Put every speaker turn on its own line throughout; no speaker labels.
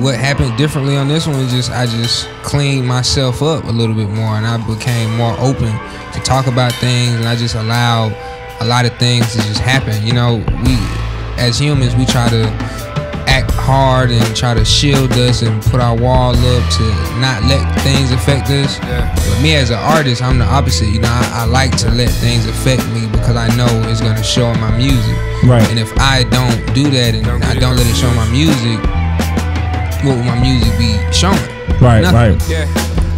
what happened differently on this one is just I just cleaned myself up a little bit more, and I became more open to talk about things, and I just allowed a lot of things to just happen. You know, we as humans, we try to act hard and try to shield us and put our wall up to not let things affect us. But me as an artist, I'm the opposite. You know, I like to let things affect me because I know it's gonna show in my music.
Right.
And if I don't do that and I don't let it show in my music, what will my music be showing?
Right,
nothing.
right.
Yeah,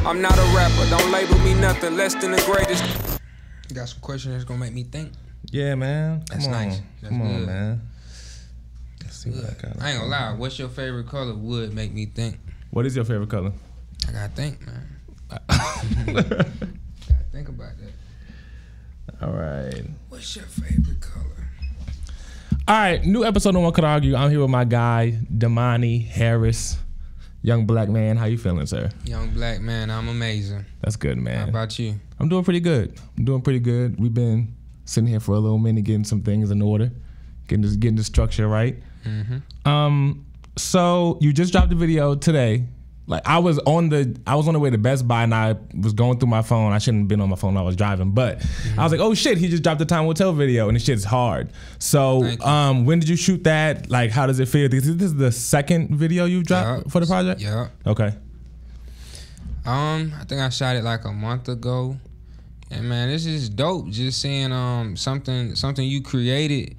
I'm not a rapper. Don't label me nothing less than the greatest.
You got some questions that's gonna make me think?
Yeah, man.
That's nice. That's
Come on,
good.
man. Let's see what I got.
I ain't gonna lie. What's your favorite color? Would make me think.
What is your favorite color?
I gotta think, man. Gotta think about that.
All right.
What's your favorite color?
All right, new episode of One Could Argue. I'm here with my guy, Domani Harris. Young black man. How you feeling, sir?
Young black man, I'm amazing.
That's good, man.
How about you?
I'm doing pretty good. We've been sitting here for a little minute getting some things in order, getting the structure right.
Mm-hmm.
So you just dropped the video today. Like I was on the way to Best Buy and I was going through my phone. I shouldn't have been on my phone while I was driving, but I was like, oh shit, he just dropped the Time Will Tell video and the shit's hard. So when did you shoot that? Like how does it feel? This is the second video you dropped for the project?
Yeah.
Okay.
I think I shot it like a month ago. And man, this is dope. Just seeing something you created,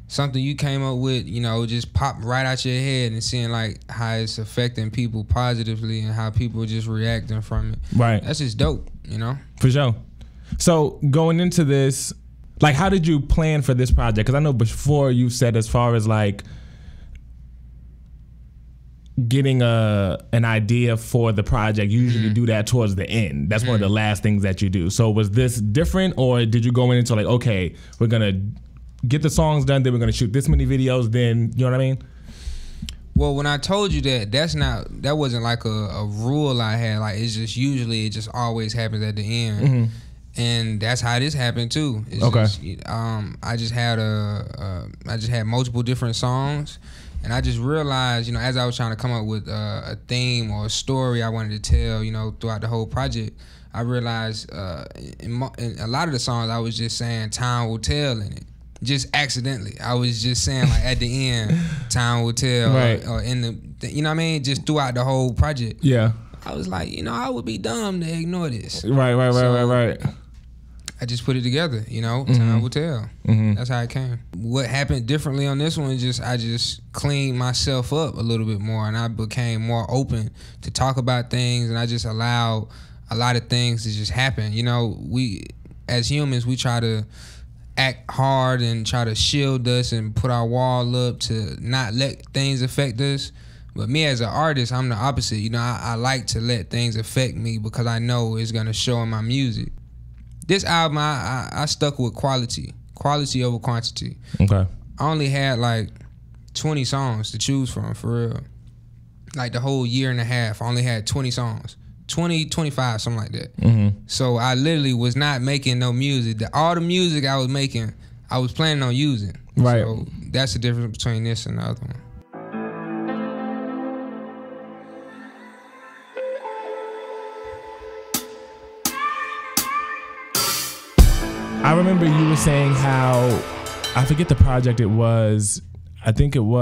something you came up with, you know, just pop right out your head, and seeing like how it's affecting people positively and how people just reacting from it.
Right.
That's just dope, you know?
For sure. So going into this, like how did you plan for this project? Because I know before you said as far as like getting an idea for the project, you usually do that towards the end. That's one of the last things that you do. So was this different, or did you go into like, okay, we're gonna get the songs done, then we're gonna shoot this many videos, then you know what I mean?
Well, when I told you that wasn't like a rule I had. Like it's just usually it just always happens at the end, and that's how this happened too. It's just, I just had multiple different songs, and I just realized, you know, as I was trying to come up with a theme or a story I wanted to tell, you know, throughout the whole project, I realized in a lot of the songs I was just saying "Time Will Tell" in it. Just accidentally, I was just saying like at the end, "Time will tell,"
right.
or in the, you know what I mean, just throughout the whole project.
Yeah,
I was like, you know, I would be dumb to ignore this.
Right.
I just put it together, you know. Time will tell. That's how it came. What happened differently on this one is just I just cleaned myself up a little bit more, and I became more open to talk about things, and I just allowed a lot of things to just happen. You know, we as humans, we try to act hard and try to shield us and put our wall up to not let things affect us. But me as an artist, I'm the opposite. You know, I like to let things affect me because I know it's gonna show in my music. This album, I stuck with quality over quantity.
Okay.
I only had like 20 songs to choose from, for real. Like the whole year and a half, I only had 20 songs. 20, 25, something like that. So I literally was not making no music. All the music I was making, I was planning on using.
Right.
So that's the difference between this and the other one.
I remember you were saying how, I forget the project it was. I think it might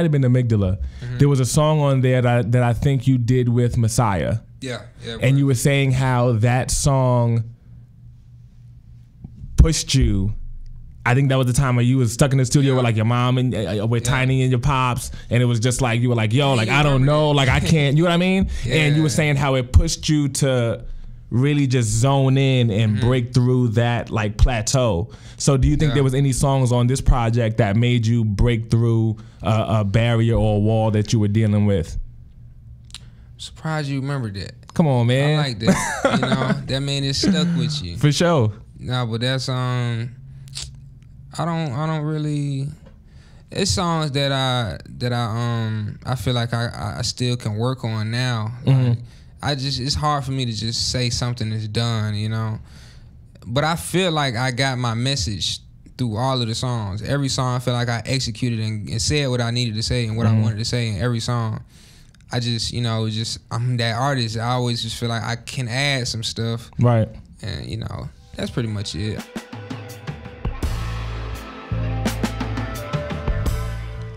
have been Amygdala. There was a song on there that I think you did with Messiah.
Yeah.
And you were saying how that song pushed you. I think that was the time where you was stuck in the studio with like your mom and with Tiny and your pops, and it was just like you were like, yo, like I don't know, like I can't, you know what I mean? And you were saying how it pushed you to really just zone in and break through that like plateau. So do you think there was any songs on this project that made you break through a barrier or a wall that you were dealing with?
I'm surprised you remember that.
Come on, man.
I like that. You know, that mean it stuck with you.
For sure.
No, but that's I don't really. It's songs that I feel like I still can work on now. Like, it's hard for me to just say something is done, you know. But I feel like I got my message through all of the songs. Every song I feel like I executed and said what I needed to say and what I wanted to say in every song. I just, I'm that artist. I always just feel like I can add some stuff.
Right.
And, that's pretty much it.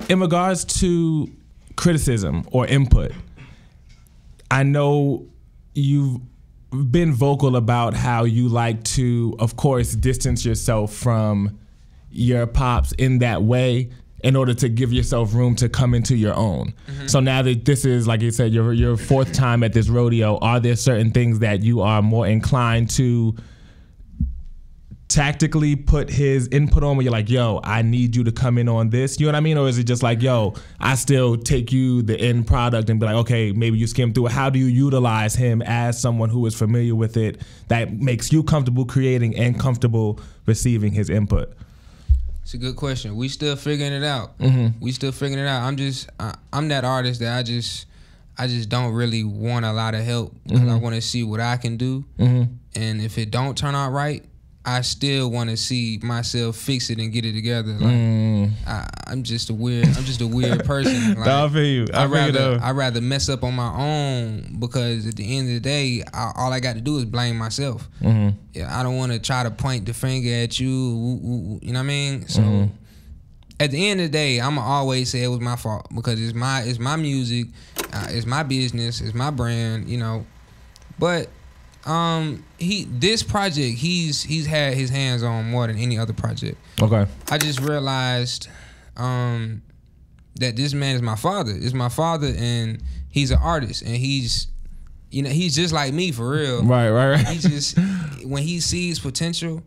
In regards to criticism or input, I know you've been vocal about how you like to, of course, distance yourself from your pops in that way in order to give yourself room to come into your own. Mm-hmm. So now that this is, like you said, your fourth time at this rodeo, are there certain things that you are more inclined to tactically put his input on where you're like, yo, I need you to come in on this? You know what I mean? Or is it just like, yo, I still take you the end product and be like, okay, maybe you skim through it. How do you utilize him as someone who is familiar with it that makes you comfortable creating and comfortable receiving his input?
It's a good question. We still figuring it out.
Mm-hmm.
We still figuring it out. I'm that artist that I just don't really want a lot of help because I want to see what I can do. And if it don't turn out right, I still want to see myself fix it and get it together. Like I'm just a weird person. Like,
I feel you.
I'd rather mess up on my own because at the end of the day, all I got to do is blame myself. Yeah, I don't want to try to point the finger at you. You know what I mean? So at the end of the day, I'ma always say it was my fault because it's my music, it's my business, it's my brand. But this project he's had his hands on more than any other project.
Okay.
I just realized that this man is my father. It's my father, and he's an artist, and he's just like me for real.
Right.
He just, when he sees potential,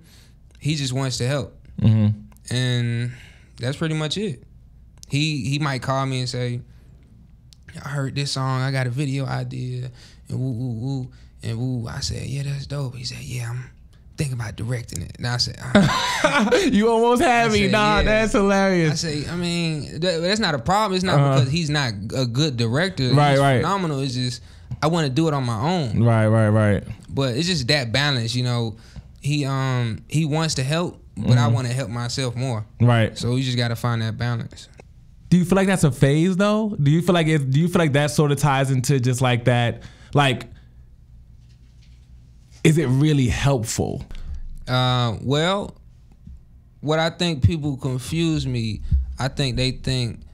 he just wants to help. And that's pretty much it. He might call me and say, I heard this song, I got a video idea, and woo woo woo. And woo, I said, yeah, that's dope. He said, yeah, I'm thinking about directing it. And I said,
you almost had me, dog. Yeah. That's hilarious.
I say, I mean, that's not a problem. It's not because he's not a good director.
Right,
he's
right.
phenomenal. It's just I want to do it on my own.
Right.
But it's just that balance, He wants to help, but I want to help myself more. Right. So you just got to find that balance.
Do you feel like that's a phase though? Do you feel like that sort of ties into just like that, like? Is it really helpful?
Well, what I think people confuse me, I think they think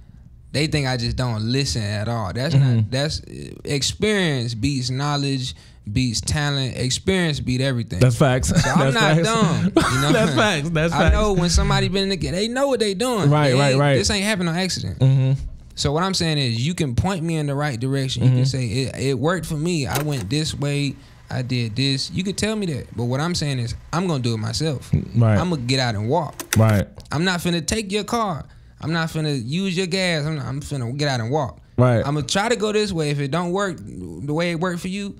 I just don't listen at all. That's not. That's experience beats knowledge, beats talent. Experience beat everything.
That's facts. So
I'm not dumb.
That's facts. That's facts.
I know when somebody been in the game, they know what they doing.
Right.
This ain't happening on accident. So what I'm saying is, you can point me in the right direction. You can say it worked for me. I went this way. I did this. You could tell me that. But what I'm saying is, I'm going to do it myself. Right. I'm going to get out and walk. Right. I'm not finna take your car. I'm not finna use your gas. I'm finna get out and walk. Right. I'm going to try to go this way. If it don't work the way it worked for you,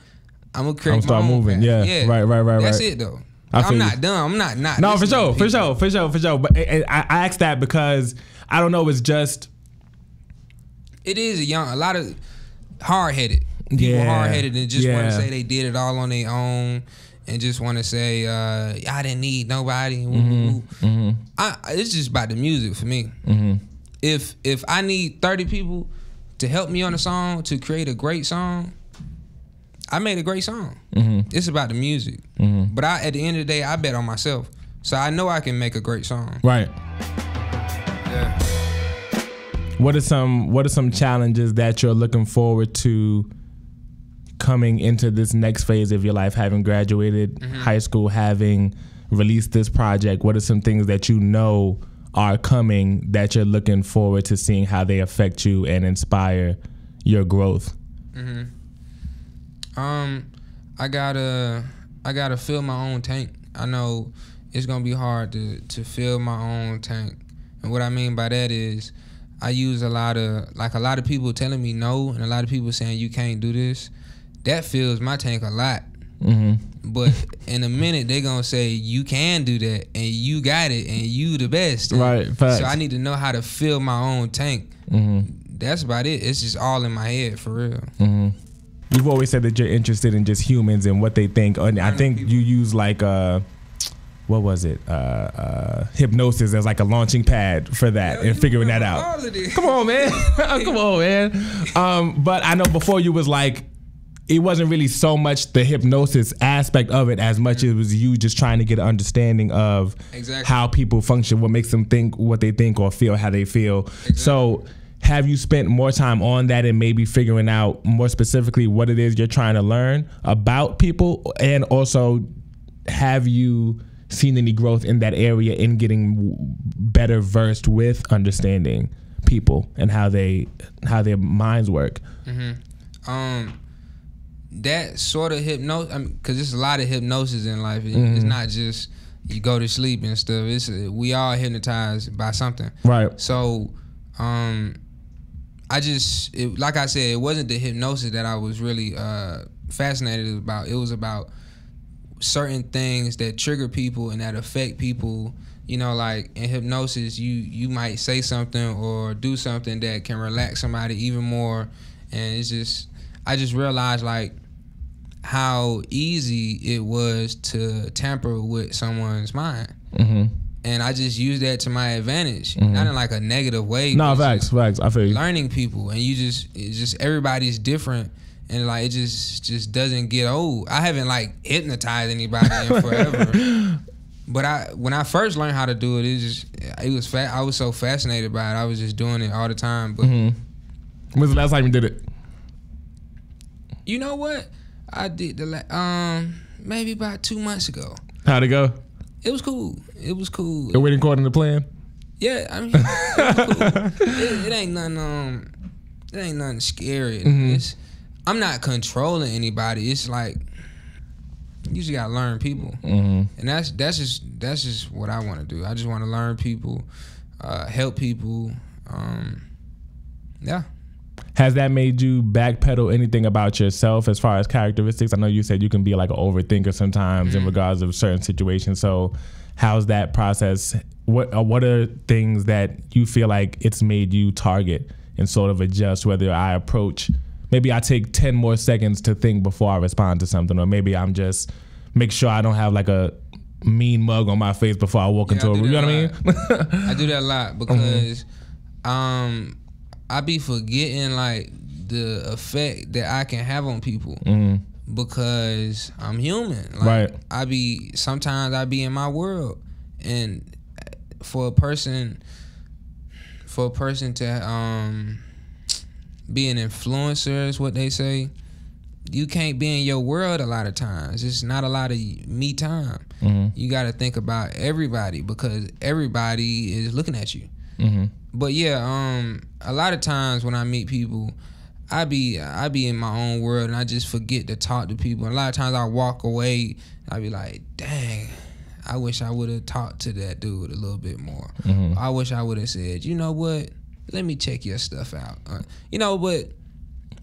I'm going to create my own
moving.
path.
Yeah. Right.
That's it, though. I'm not dumb. I'm not.
No, for sure. But I asked that because I don't know. It's just.
It is a lot of hard-headed. People hard-headed and just want to say they did it all on their own and just want to say, I didn't need nobody. It's just about the music for me. If I need 30 people to help me on a song to create a great song, I made a great song. It's about the music. But at the end of the day, I bet on myself. So I know I can make a great song.
Right.
Yeah.
What are some challenges that you're looking forward to coming into this next phase of your life, having graduated high school, having released this project? What are some things that you know are coming that you're looking forward to seeing how they affect you and inspire your growth?
I gotta fill my own tank. I know it's gonna be hard to fill my own tank, and what I mean by that is I use a lot of people telling me no, and a lot of people saying you can't do this. That fills my tank a lot. But in a minute, they're going to say, you can do that, and you got it, and you the best.
Right, facts.
So I need to know how to fill my own tank. That's about it. It's just all in my head, for real.
You've always said that you're interested in just humans and what they think. And I think you use like what was it? Hypnosis as like a launching pad for that and figuring that out. Come on, man. Come on, man. But I know before you was like, it wasn't really so much the hypnosis aspect of it as much as it was you just trying to get an understanding of how people function, what makes them think what they think or feel how they feel. Exactly. So have you spent more time on that and maybe figuring out more specifically what it is you're trying to learn about people? And also, have you seen any growth in that area in getting better versed with understanding people and how their minds work?
That sort of hypnosis, because there's a lot of hypnosis in life. It's not just you go to sleep and stuff. It's we all hypnotized by something. Right. So, like I said, it wasn't the hypnosis that I was really fascinated about. It was about certain things that trigger people and that affect people. You know, like in hypnosis, you might say something or do something that can relax somebody even more, and I just realized like how easy it was to tamper with someone's mind. And I just used that to my advantage, not in like a negative way.
No, facts. I feel you.
Learning people, and it's just everybody's different, and like it just doesn't get old. I haven't like hypnotized anybody in forever, but when I first learned how to do it, I was so fascinated by it. I was just doing it all the time. But
when's the last time you did it?
You know what? I did maybe about 2 months ago.
How'd it go?
It was cool. It
went according to plan?
Yeah, I mean, it was cool. It ain't nothing. It ain't nothing scary. I'm not controlling anybody. It's like you just gotta learn people, and that's just what I want to do. I just want to learn people, help people. Yeah.
Has that made you backpedal anything about yourself as far as characteristics? I know you said you can be like an overthinker sometimes in regards of certain situations. So how's that process? What are things that you feel like it's made you target and sort of adjust, whether maybe I take 10 more seconds to think before I respond to something, or maybe I'm just make sure I don't have like a mean mug on my face before I walk into a room. You know what I mean?
I do that a lot because I be forgetting like the effect that I can have on people because I'm human. Like, sometimes I be in my world, and for a person to be an influencer is what they say. You can't be in your world a lot of times. It's not a lot of me time. You got to think about everybody because everybody is looking at you. But yeah, a lot of times when I meet people, I be in my own world and I just forget to talk to people. And a lot of times I walk away, I be like, dang, I wish I would have talked to that dude a little bit more. I wish I would have said, you know what, let me check your stuff out. You know, but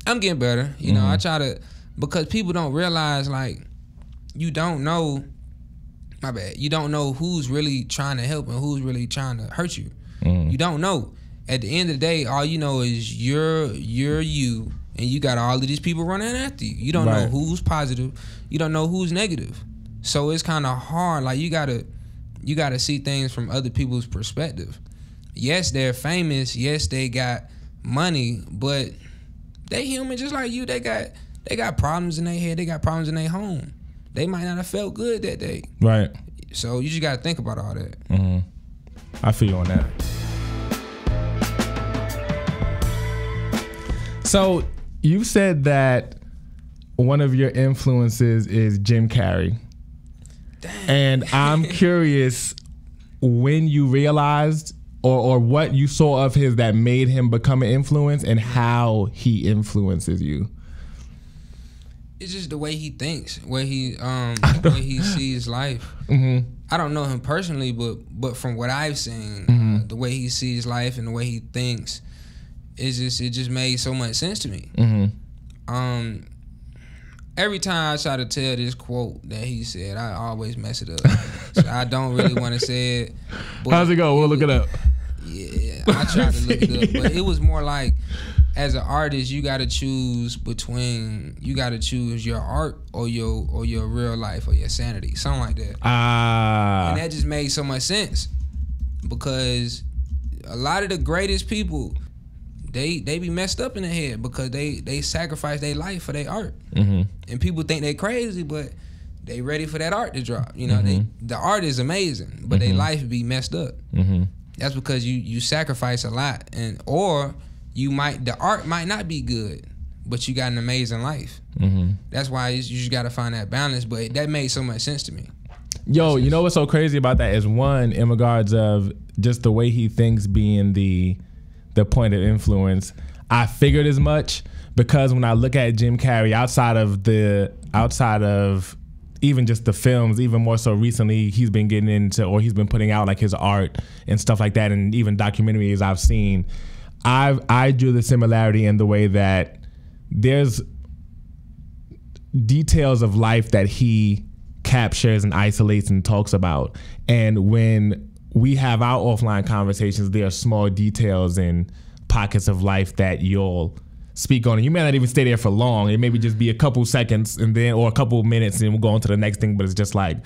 I'm getting better. You know, I try to, because people don't realize, like, you don't know, my bad, you don't know who's really trying to help and who's really trying to hurt you. You don't know. At the end of the day, all you know is you're you, and you got all of these people running after you. You don't know who's positive. You don't know who's negative. So it's kind of hard. Like you gotta see things from other people's perspective. Yes, they're famous. Yes, they got money, but they human just like you. They got problems in their head. They got problems in their home. They might not have felt good that day. Right. So you just gotta think about all that.
I feel you on that. So you said that one of your influences is Jim Carey. Dang. And I'm curious when you realized or what you saw of his that made him become an influence and how he influences you.
It's just the way he thinks, way he sees life. I don't know him personally, but from what I've seen, the way he sees life and the way he thinks, it just made so much sense to me. Every time I try to tell this quote that he said, I always mess it up. So I don't really want to say it. But
how's it go? We'll look it up.
Yeah, I tried to look it up, but it was more like, as an artist, you gotta choose your art or your real life or your sanity, something like that. And that just made so much sense because a lot of the greatest people, they be messed up in the head because they sacrifice their life for their art. And people think they crazy, but they ready for that art to drop. You know, the art is amazing, but their life be messed up. That's because you sacrifice a lot, or the art might not be good, but you got an amazing life. That's why you just got to find that balance. But that made so much sense to me.
Yo, you know what's so crazy about that is, one, in regards of just the way he thinks being the point of influence. I figured as much because when I look at Jim Carey outside of even just the films, even more so recently, he's been getting into, or he's been putting out like his art and stuff like that, and even documentaries I've seen. I drew the similarity in the way that there's details of life that he captures and isolates and talks about. And when we have our offline conversations, there are small details and pockets of life that you'll speak on. And you may not even stay there for long. It maybe just be a couple seconds or a couple minutes and we'll go on to the next thing. But it's just like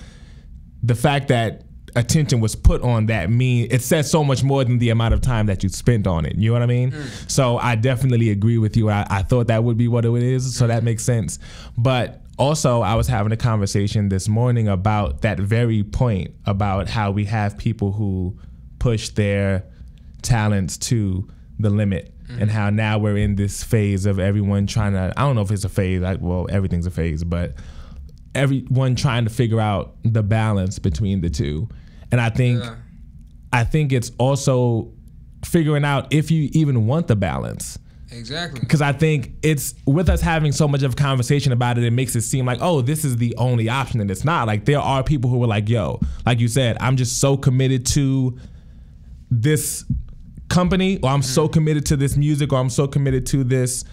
the fact that attention was put on that it says so much more than the amount of time that you spent on it. You know what I mean? So I definitely agree with you. I thought that would be what it is. So that makes sense. But also, I was having a conversation this morning about that very point, about how we have people who push their talents to the limit, and how now we're in this phase of everyone trying to, I don't know if it's a phase, well, everything's a phase, but everyone trying to figure out the balance between the two. And I think it's also figuring out if you even want the balance.
Exactly.
Because I think it's, with us having so much of a conversation about it makes it seem like, oh, this is the only option, and it's not. Like, there are people who are like, yo, like you said, I'm just so committed to this company, or I'm so committed to this music, or I'm so committed to this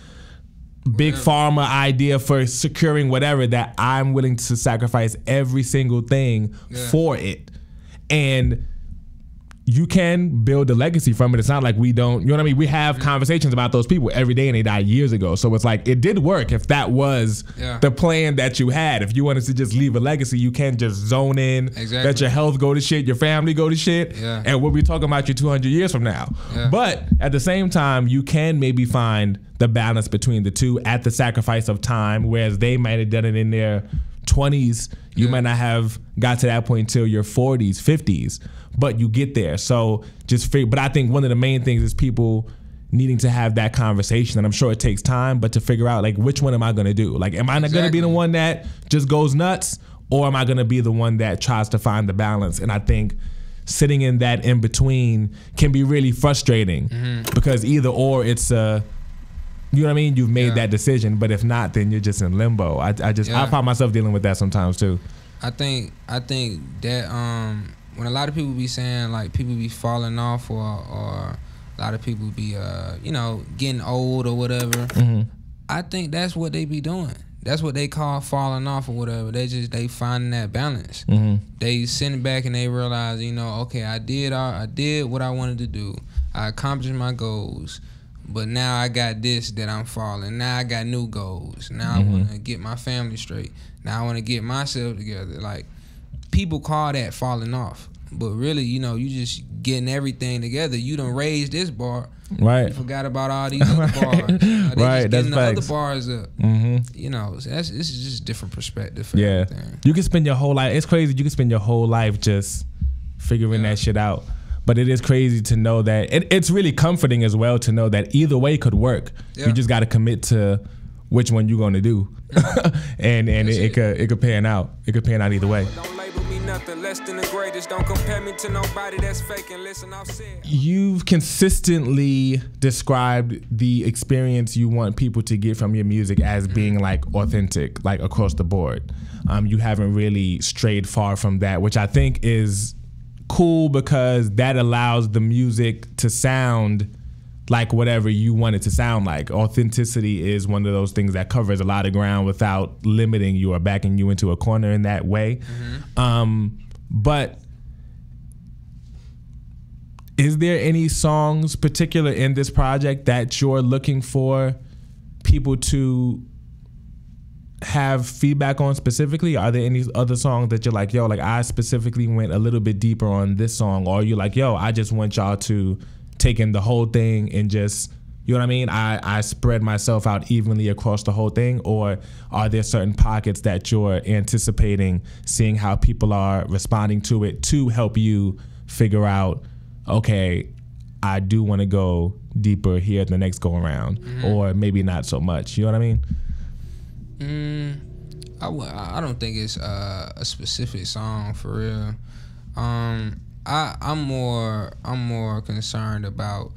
big pharma idea for securing whatever, that I'm willing to sacrifice every single thing for it. And you can build a legacy from it. It's not like we don't, you know what I mean? We have conversations about those people every day, and they died years ago. So it's like, it did work if that was the plan that you had. If you wanted to just leave a legacy, you can't just zone in, let your health go to shit, your family go to shit, and we'll be talking about you 200 years from now. But at the same time, you can maybe find the balance between the two at the sacrifice of time, whereas they might have done it in their 20s. You might not have got to that point until your 40s, 50s, but you get there. So but I think one of the main things is people needing to have that conversation, and I'm sure it takes time, but to figure out, like, which one am I going to do? Like, am I going to be the one that just goes nuts, or am I going to be the one that tries to find the balance? And I think sitting in that in between can be really frustrating, because either or, it's you know what I mean? You've made that decision, but if not, then you're just in limbo. I find myself dealing with that sometimes too.
I think that when a lot of people be saying, like, people be falling off, or a lot of people be getting old or whatever, I think that's what they be doing. That's what they call falling off or whatever. They finding that balance. They sitting back and they realize, okay, I did what I wanted to do. I accomplished my goals. But now I got this that I'm falling. Now I got new goals. Now I want to get my family straight. Now I want to get myself together. Like, people call that falling off. But really, you just getting everything together. You done raised this bar.
Right.
You forgot about all these other bars. They just getting the other bars up. So this is just different perspective for everything.
You can spend your whole life. It's crazy. You can spend your whole life just figuring that shit out. But it is crazy to know that it's really comforting as well to know that either way could work. You just got to commit to which one you're going to do, and it could pan out. It could pan out either way.
Don't label me nothing less than the greatest. Don't compare me to nobody that's faking. Listen, I've said.
You've consistently described the experience you want people to get from your music as being like authentic, like across the board. You haven't really strayed far from that, which I think is cool, because that allows the music to sound like whatever you want it to sound like. Authenticity is one of those things that covers a lot of ground without limiting you or backing you into a corner in that way. But Is there any songs particular in this project that you're looking for people to have feedback on specifically? Are there any other songs that you're like, yo, like I specifically went a little bit deeper on this song, or you're like, yo, I just want y'all to take in the whole thing and just, you know what I mean? I spread myself out evenly across the whole thing, or are there certain pockets that you're anticipating seeing how people are responding to it to help you figure out, okay, I do want to go deeper here the next go around, or maybe not so much. You know what I mean?
I don't think it's a specific song for real. I'm more concerned about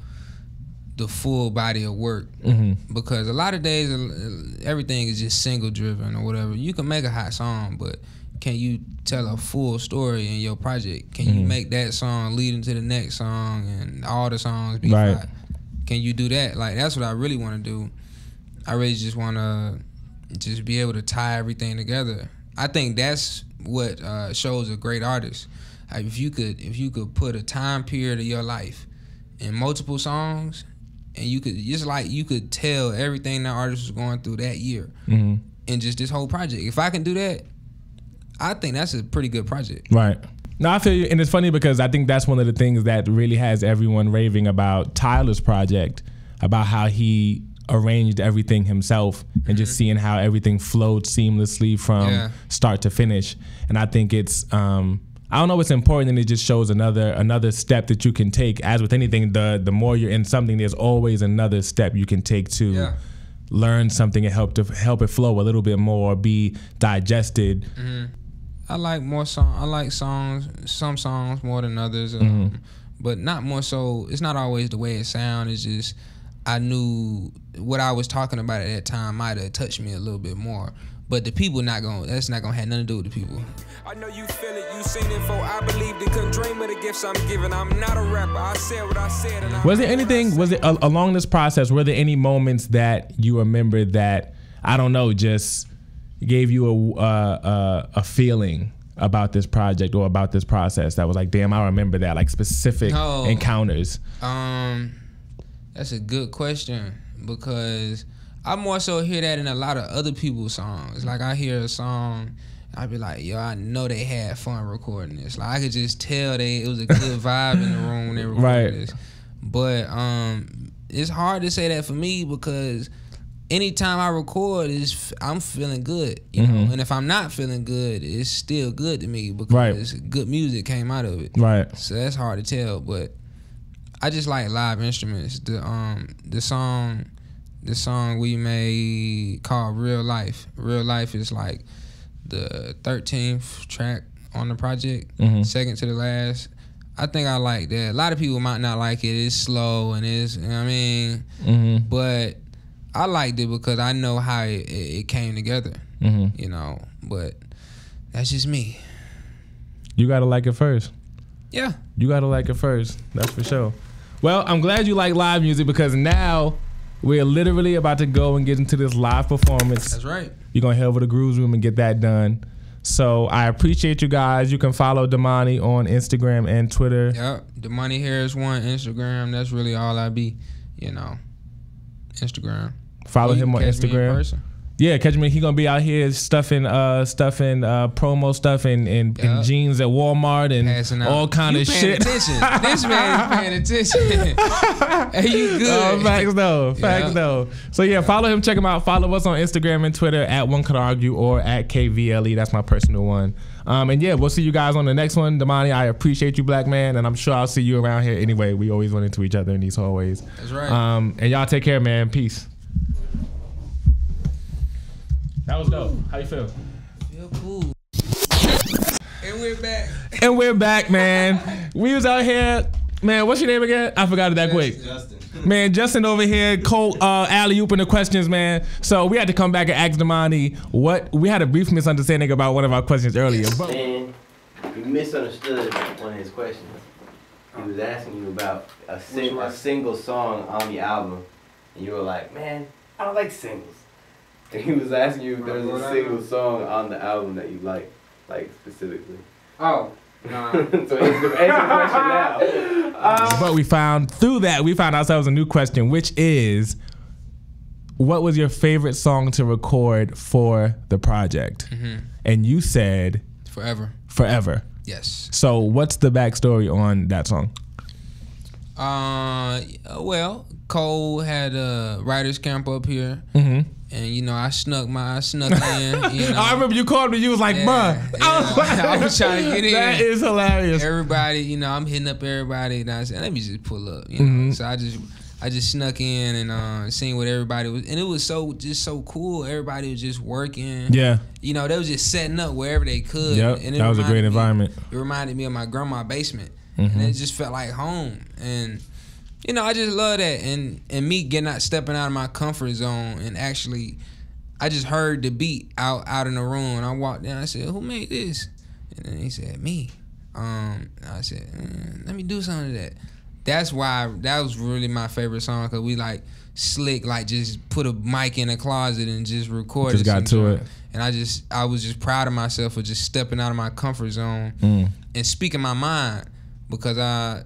the full body of work, because a lot of days everything is just single driven or whatever. You can make a hot song, but can you tell a full story in your project? Can you make that song lead into the next song and all the songs be hot? Can you do that? Like, that's what I really want to do. I really just want to just be able to tie everything together. I think that's what shows a great artist. Like, if you could put a time period of your life in multiple songs, and you could tell everything that artist was going through that year in just this whole project. If I can do that, I think that's a pretty good project.
Right. No, I feel you. And it's funny because I think that's one of the things that really has everyone raving about Tyler's project, about how he arranged everything himself and just seeing how everything flowed seamlessly from start to finish. And I think it's, I don't know, it's important, and it just shows another step that you can take. As with anything, the more you're in something, there's always another step you can take to learn something and help it flow a little bit more, be digested.
I like songs, some songs more than others, but not more so. It's not always the way it sounds. It's just I knew what I was talking about at that time might have touched me a little bit more. But the people that's not gonna have nothing to do with the people.
I know you feel it, you seen it before. I believed it, couldn't dream of the gifts I'm giving. I'm not a rapper, I said what I said. And
was there anything, along this process, were there any moments that you remember that, I don't know, just gave you a feeling about this project or about this process that was like, damn, I remember that, like specific encounters?
That's a good question, because I more so hear that in a lot of other people's songs. Like, I hear a song, I'd be like, yo, I know they had fun recording this. Like, I could just tell it was a good vibe in the room when they recorded this. But it's hard to say that for me, because anytime I record, I'm feeling good, you know. And if I'm not feeling good, it's still good to me, because good music came out of it. Right. So that's hard to tell, but I just like live instruments. The song we made called Real Life. Real Life is like the 13th track on the project, second to the last. I think I like that. A lot of people might not like it. It's slow and it's, you know what I mean? But I liked it because I know how it came together, you know. But that's just me.
You gotta like it first.
Yeah.
You gotta like it first. That's for sure. Well, I'm glad you like live music, because now we're literally about to go and get into this live performance.
That's right.
You're going to head over to Grooves Room and get that done. So I appreciate you guys. You can follow Domani on Instagram and Twitter.
Yep. Domani Harris 1 Instagram. That's really all I be, you know. Instagram.
Follow him on Instagram. Yeah, catch me. He gonna be out here stuffing promo stuff in jeans at Walmart and all kind of shit.
Attention. This man is paying attention. Hey, you good?
Facts though. So yeah, follow him. Check him out. Follow us on Instagram and Twitter at One Could Argue or at Kvle. That's my personal one. And yeah, we'll see you guys on the next one. Domani, I appreciate you, black man, and I'm sure I'll see you around here anyway. We always run into each other in these hallways.
That's right.
And y'all take care, man. Peace. That was dope. How you feel?
Feel cool.
And we're back, man. We was out here, man. What's your name again? I forgot it that quick.
Justin.
Man, Justin over here, Colt, alley-ooping the questions, man. So we had to come back and ask Domani what. We had a brief misunderstanding about one of our questions earlier. But
man, you misunderstood one of his questions. He was asking you about a single song on the album, and you were like, man, I don't like singles. And he was asking you if there was a single song on the album that you like specifically.
Oh, no.
So answer the question now.
But we found ourselves a new question, which is, what was your favorite song to record for the project? And you said Forever.
Yes.
So what's the backstory on that song?
Well, Kvle had a writer's camp up here, and I snuck in.
I remember you called me. You was like, "Bruh,"
I was trying to get in.
That is hilarious.
Everybody, I'm hitting up everybody, and I said, "Let me just pull up." So I just snuck in and seen what everybody was, and it was so cool. Everybody was just working.
Yeah.
They was just setting up wherever they could.
Yep.
And
that was a great environment.
It reminded me of my grandma's basement. And it just felt like home. And I just love that. And me stepping out of my comfort zone, and actually I just heard the beat out in the room, and I walked down. I said, "Who made this?" And then he said, "Me." I said, "Let me do something to that." That's why that was really my favorite song, because we slick, just put a mic in a closet and just recorded.
Just got to it.
And I was just proud of myself for just stepping out of my comfort zone and speaking my mind, because I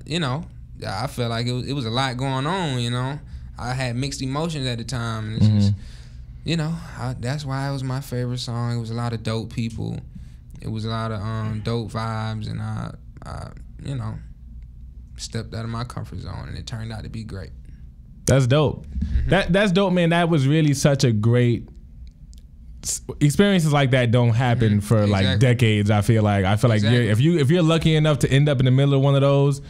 felt like it was a lot going on. I had mixed emotions at the time, and it's just, that's why it was my favorite song. It was a lot of dope people. It was a lot of dope vibes, and I stepped out of my comfort zone, and it turned out to be great.
That's dope. That's dope, man. That was really such a great experiences like that. Don't happen for decades. I feel like if you're lucky enough to end up in the middle of one of those,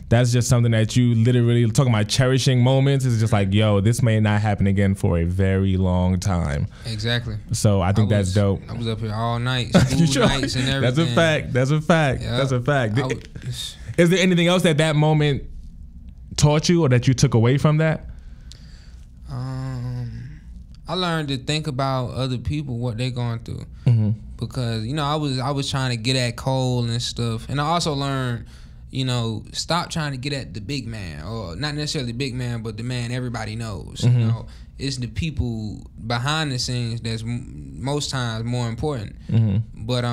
that's just something that you literally talking about cherishing moments. It's just like, yo, this may not happen again for a very long time.
Exactly.
So I think that's dope.
I was up here all night, school nights and everything.
That's a fact. That's a fact. Yep. That's a fact. Is there anything else that moment taught you, or that you took away from that?
I learned to think about other people, what they're going through, because I was trying to get at Kvle and stuff, and I also learned, stop trying to get at the big man, or not necessarily the big man, but the man everybody knows. It's the people behind the scenes that's most times more important. But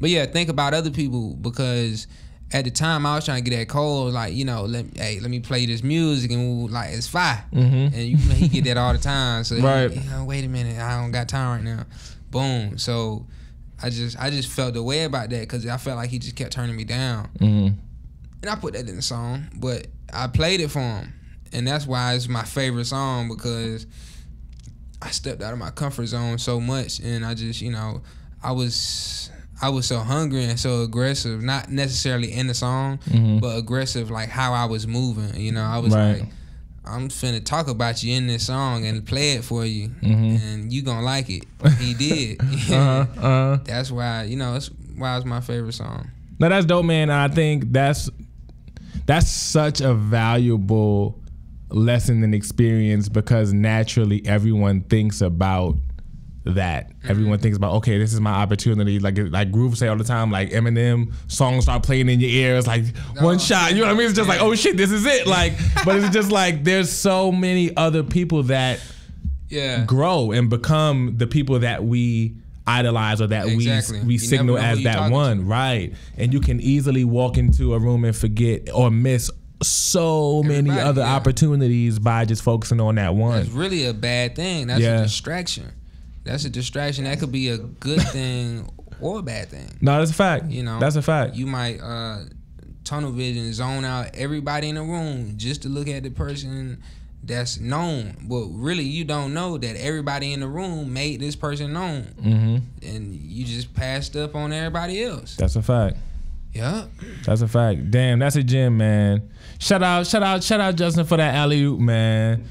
yeah, think about other people, because at the time I was trying to get at Kvle, let me play this music, and it's fire. And he get that all the time. So
right.
Wait a minute, I don't got time right now. Boom. So I just felt the way about that, because I felt like he just kept turning me down. And I put that in the song, but I played it for him, and that's why it's my favorite song, because I stepped out of my comfort zone so much, and I just I was so hungry and so aggressive, not necessarily in the song, but aggressive, like how I was moving. I was like, I'm finna talk about you in this song and play it for you, and you gonna like it. He did. That's why, it's why it's my favorite song.
No, that's dope, man. And I think that's such a valuable lesson and experience, because naturally everyone thinks about that. Everyone thinks about, okay, this is my opportunity. Like Groove say all the time, like Eminem songs start playing in your ears, like one shot. You know what I mean? It's just like, oh shit, this is it. But it's just like, there's so many other people that grow and become the people that we idolize, or that we signal as that one, right? And you can easily walk into a room and forget or miss so many other opportunities by just focusing on that one.
That's really a bad thing. That's a distraction. That's a distraction. That could be a good thing or a bad thing.
No, that's a fact. That's a fact.
You might tunnel vision, zone out everybody in the room just to look at the person that's known. But really, you don't know that everybody in the room made this person known. And you just passed up on everybody else.
That's a fact.
Yep.
That's a fact. Damn, that's a gem, man. Shout out Justin for that alley-oop, man.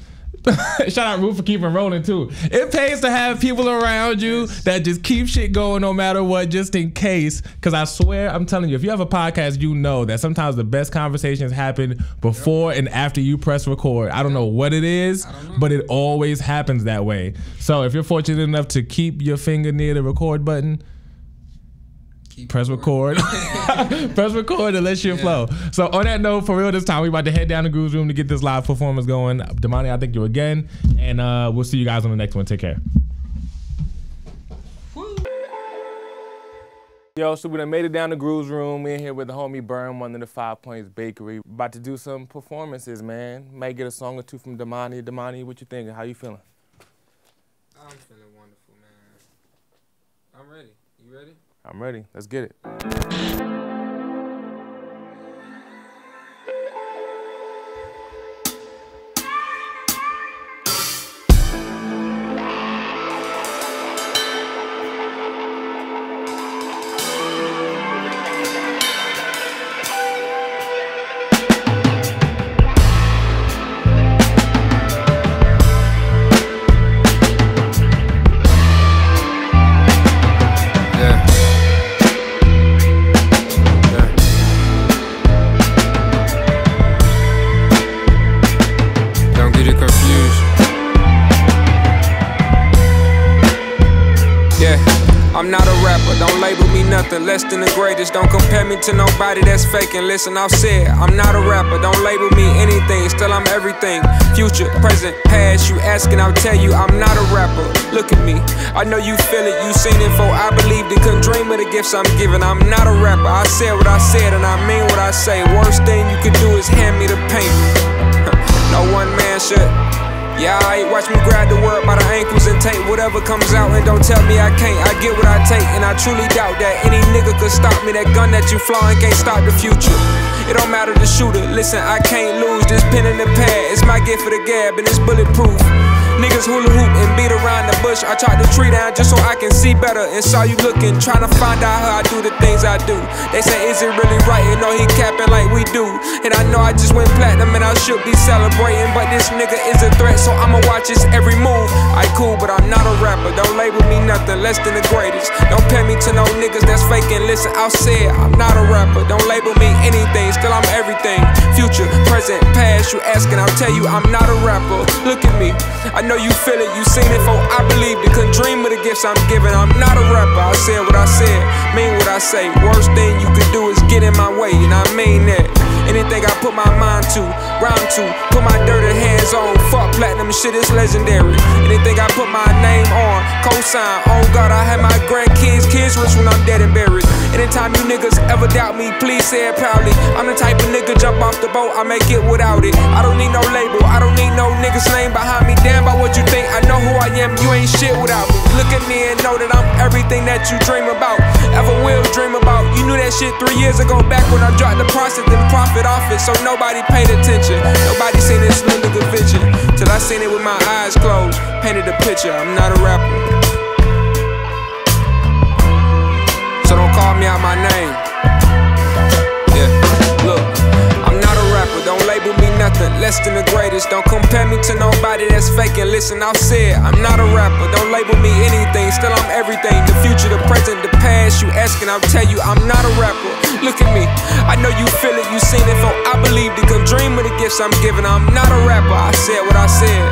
Shout out Ruth for keeping rolling too. It pays to have people around you that just keep shit going no matter what, just in case. Because I swear, I'm telling you, if you have a podcast, you know that sometimes the best conversations happen before and after you press record. I don't know what it is, but it always happens that way. So if you're fortunate enough to keep your finger near the record button, press record. Press record and let shit flow. So on that note, for real this time, we about to head down to Groove's room to get this live performance going. Domani, I thank you again. And we'll see you guys on the next one. Take care. Yo, so we done made it down the Grooves Room. We in here with the homie Burn, one of the 5 Points Bakery. About to do some performances, man. Might get a song or two from Domani. Domani, what you thinking? How you feeling?
I'm feeling wonderful, man. I'm ready. You ready?
I'm ready. Let's get it.
I'm not a rapper, don't label me nothing less than the greatest. Don't compare me to nobody that's faking. Listen, I've said I'm not a rapper, don't label me anything. Still I'm everything, future, present, past. You asking, I'll tell you I'm not a rapper. Look at me, I know you feel it, you seen it. For I believed it, couldn't dream of the gifts I'm giving. I'm not a rapper, I said what I said and I mean what I say. Worst thing you could do is hand me the paint. No one man should. Yeah, I watch me grab the word by the ankles and take whatever comes out, and don't tell me I can't. I get what I take, and I truly doubt that any nigga could stop me. That gun that you flying can't stop the future. It don't matter the shooter. Listen, I can't lose this pen in the pad. It's my gift for the gab, and it's bulletproof. Niggas hula hoop and beat around the bush. I chopped the tree down just so I can see better, and saw you looking, trying to find out how I do the things I do. They say, is it really right? You know he capping like we do. And I know I just went platinum and I should be celebrating, but this nigga is a threat, so I'ma watch his every move. I cool, but I'm not a rapper. Don't label me nothing less than the greatest. Don't pair me to no niggas that's faking. Listen, I'll say it, I'm not a rapper. Don't label me anything, still I'm everything. Future, present, past. You asking, I'll tell you I'm not a rapper. Look at me, I know you feel it, you seen it. For I believed it, couldn't dream of the gifts I'm giving. I'm not a rapper, I said what I said, mean what I say. Worst thing you could do is get in my way, and I mean that. Anything I put my mind to, rhyme to, put my dirty hands on. Fuck platinum, shit is legendary. Anything I put my name on, cosign. On God, I have my grandkids, kids rich when I'm dead and buried. Anytime you niggas ever doubt me, please say it proudly. I'm the type of nigga jump off the boat, I make it without it. I don't need no label, I don't need no niggas name behind me. Damn about what you think, I know who I am, you ain't shit without me. Look at me and know that I'm everything that you dream about, ever will dream about. You knew that shit 3 years ago, back when I dropped the process and profit off it, so nobody paid attention. Nobody seen this little nigga vision, till I seen it with my eyes closed, painted a picture. I'm not a rapper, so don't call me out my name. Yeah, look, I'm not a rapper, don't label me nothing less than the greatest. Don't compare me to nobody that's faking. Listen, I've said I'm not a rapper, don't label me anything, still I'm everything. The future, the present, the past. You asking, I'll tell you I'm not a rapper. Look at me, I know you feel it, you seen it. For I believed it, couldn't dream of the gifts I'm giving. I'm not a rapper, I said what I said.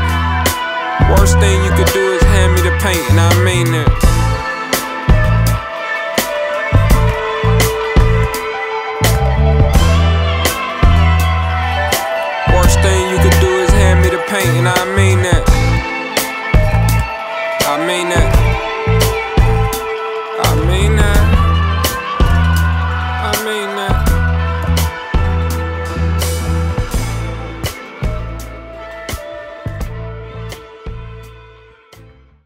Worst thing you could do is hand me the paint, and I mean that.